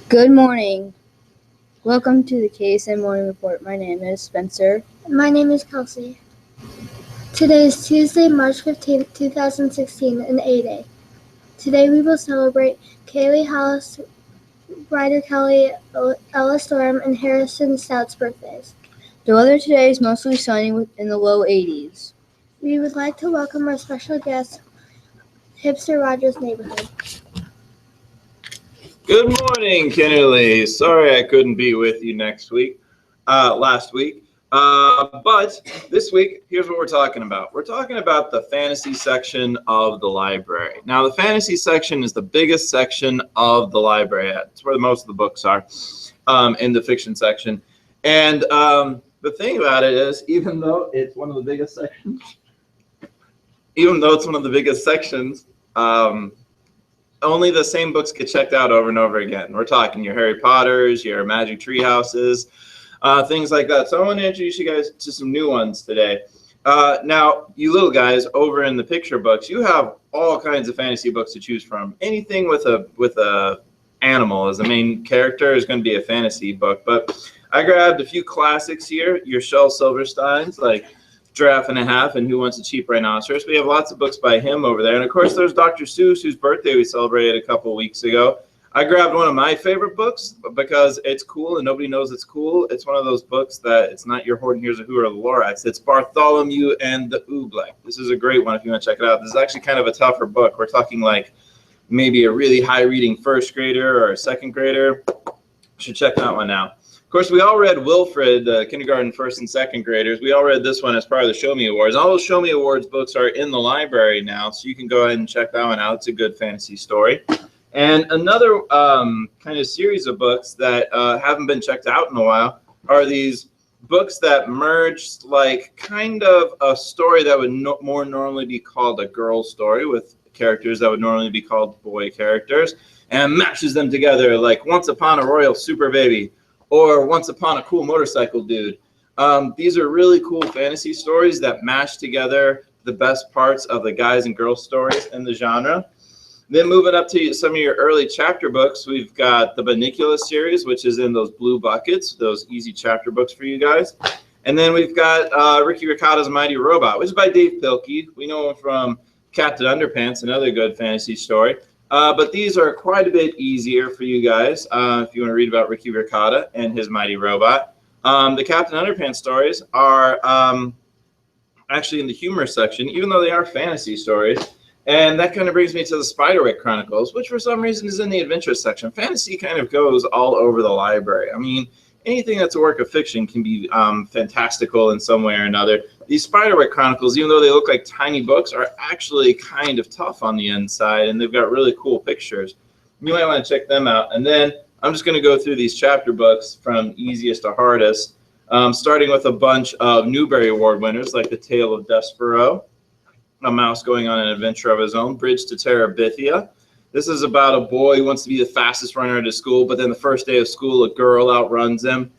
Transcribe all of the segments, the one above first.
Good morning. Welcome to the KSM Morning Report. My name is Spencer. My name is Kelsey. Today is Tuesday, March 15th, 2016, an A-Day. Today we will celebrate Kaylee Hollis, Ryder Kelly, Ella Storm, and Harrison Stout's birthdays. The weather today is mostly sunny in the low 80s. We would like to welcome our special guest, Hipster Rogers Neighborhood. Good morning, Kennerly. Sorry I couldn't be with you last week. But this week, here's what we're talking about. We're talking about the fantasy section of the library. Now, the fantasy section is the biggest section of the library. It's where most of the books are in the fiction section. And the thing about it is, even though it's one of the biggest sections, only the same books get checked out over and over again. We're talking your Harry Potters, your Magic Tree Houses, things like that. So I want to introduce you guys to some new ones today. Now, you little guys over in the picture books, you have all kinds of fantasy books to choose from. Anything with a animal as the main character is going to be a fantasy book. But I grabbed a few classics here. Your Shel Silverstein's, like Giraffe and a Half and Who Wants a Cheap Rhinoceros. We have lots of books by him over there. And of course, there's Dr. Seuss, whose birthday we celebrated a couple weeks ago. I grabbed one of my favorite books because it's cool and nobody knows it's cool. It's one of those books that it's not your Horton Hears a Who or the Lorax. It's Bartholomew and the Oobleck. This is a great one if you want to check it out. This is actually kind of a tougher book. We're talking like maybe a really high reading first grader or a second grader. You should check that one out. Of course, we all read Wilfred, kindergarten first and second graders. We all read this one as part of the Show Me Awards. All those Show Me Awards books are in the library now, so you can go ahead and check that one out. It's a good fantasy story. And another kind of series of books that haven't been checked out in a while are these books that merged like kind of a story that would more normally be called a girl story with characters that would normally be called boy characters and matches them together like Once Upon a Royal Super Baby or Once Upon a Cool Motorcycle Dude. These are really cool fantasy stories that mash together the best parts of the guys and girls stories in the genre. Then moving up to some of your early chapter books, we've got the Bunnicula series, which is in those blue buckets, those easy chapter books for you guys. And then we've got Ricky Ricotta's Mighty Robot, which is by Dave Pilkey. We know him from Captain Underpants, another good fantasy story. But these are quite a bit easier for you guys if you want to read about Ricky Ricotta and his Mighty Robot. The Captain Underpants stories are actually in the humor section, even though they are fantasy stories. And that kind of brings me to the Spiderwick Chronicles, which for some reason is in the adventure section. Fantasy kind of goes all over the library. I mean, anything that's a work of fiction can be fantastical in some way or another. These Spiderwick Chronicles, even though they look like tiny books, are actually kind of tough on the inside, and they've got really cool pictures. You might want to check them out. And then I'm just going to go through these chapter books from easiest to hardest, starting with a bunch of Newbery Award winners, like The Tale of Despero, A Mouse Going on an Adventure of His Own, Bridge to Terabithia. This is about a boy who wants to be the fastest runner at his school, but then the first day of school, a girl outruns him,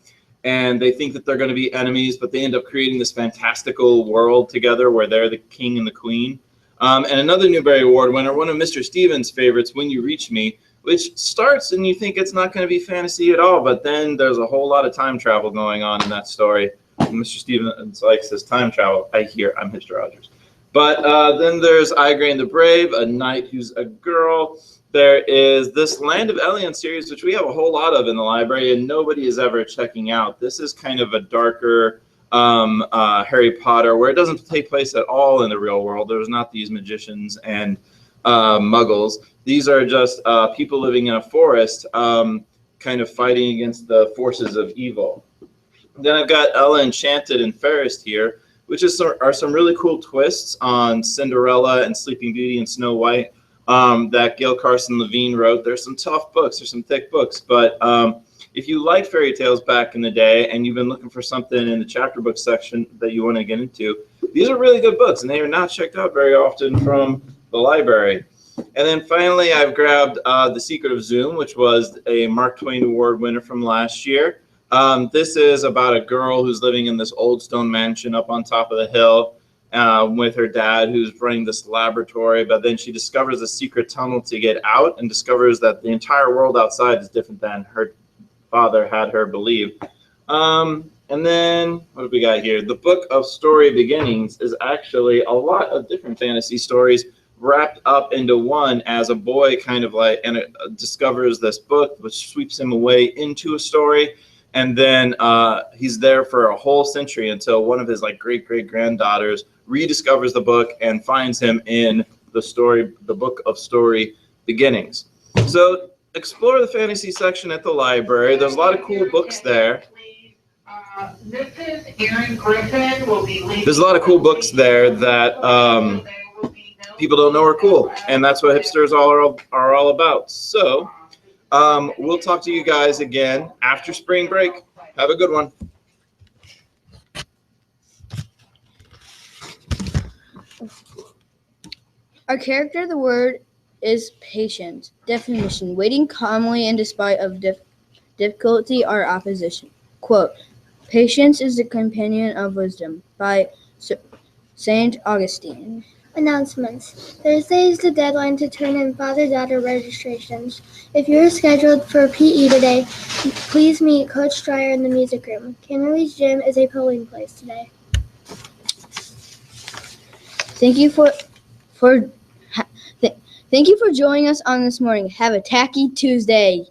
and they think that they're going to be enemies, but they end up creating this fantastical world together where they're the king and the queen. And another Newbery Award winner, one of Mr. Stevens' favorites, When You Reach Me, which starts and you think it's not going to be fantasy at all, but then there's a whole lot of time travel going on in that story. Mr. Stevens likes his time travel. I'm Mr. Rogers. But then there's Igraine the Brave, a knight who's a girl. There is this Land of Elion series, which we have a whole lot of in the library, and nobody is ever checking out. This is kind of a darker Harry Potter, where it doesn't take place at all in the real world. There's not these magicians and muggles. These are just people living in a forest kind of fighting against the forces of evil. Then I've got Ella Enchanted and Fairest here, which are some really cool twists on Cinderella and Sleeping Beauty and Snow White that Gail Carson Levine wrote. There's some tough books, there's some thick books, but if you like fairy tales back in the day and you've been looking for something in the chapter book section that you want to get into, these are really good books, and they are not checked out very often from the library. And then finally, I've grabbed The Secret of Zoom, which was a Mark Twain Award winner from last year. This is about a girl who's living in this old stone mansion up on top of the hill. with her dad, who's running this laboratory. But then she discovers a secret tunnel to get out and discovers that the entire world outside is different than her father had her believe. And then what have we got here? The Book of Story Beginnings is actually a lot of different fantasy stories wrapped up into one, as a boy kind of like, and it discovers this book which sweeps him away into a story. And then he's there for a whole century until one of his like great granddaughters rediscovers the book and finds him in the Book of Story Beginnings. So explore the fantasy section at the library. There's a lot of cool books there. Mrs. Erin Griffin will be leaving. There's a lot of cool books there that people don't know are cool, and that's what hipsters are all about. So we'll talk to you guys again after spring break. Have a good one. Our character of the word is patient. Definition: waiting calmly in despite of difficulty or opposition. Quote: patience is the companion of wisdom, by St. Augustine. Announcements. Thursday is the deadline to turn in father-daughter registrations. If you're scheduled for PE today, please meet Coach Dreyer in the music room. Kennerly's gym is a polling place today. Thank you for joining us on this morning. Have a tacky Tuesday.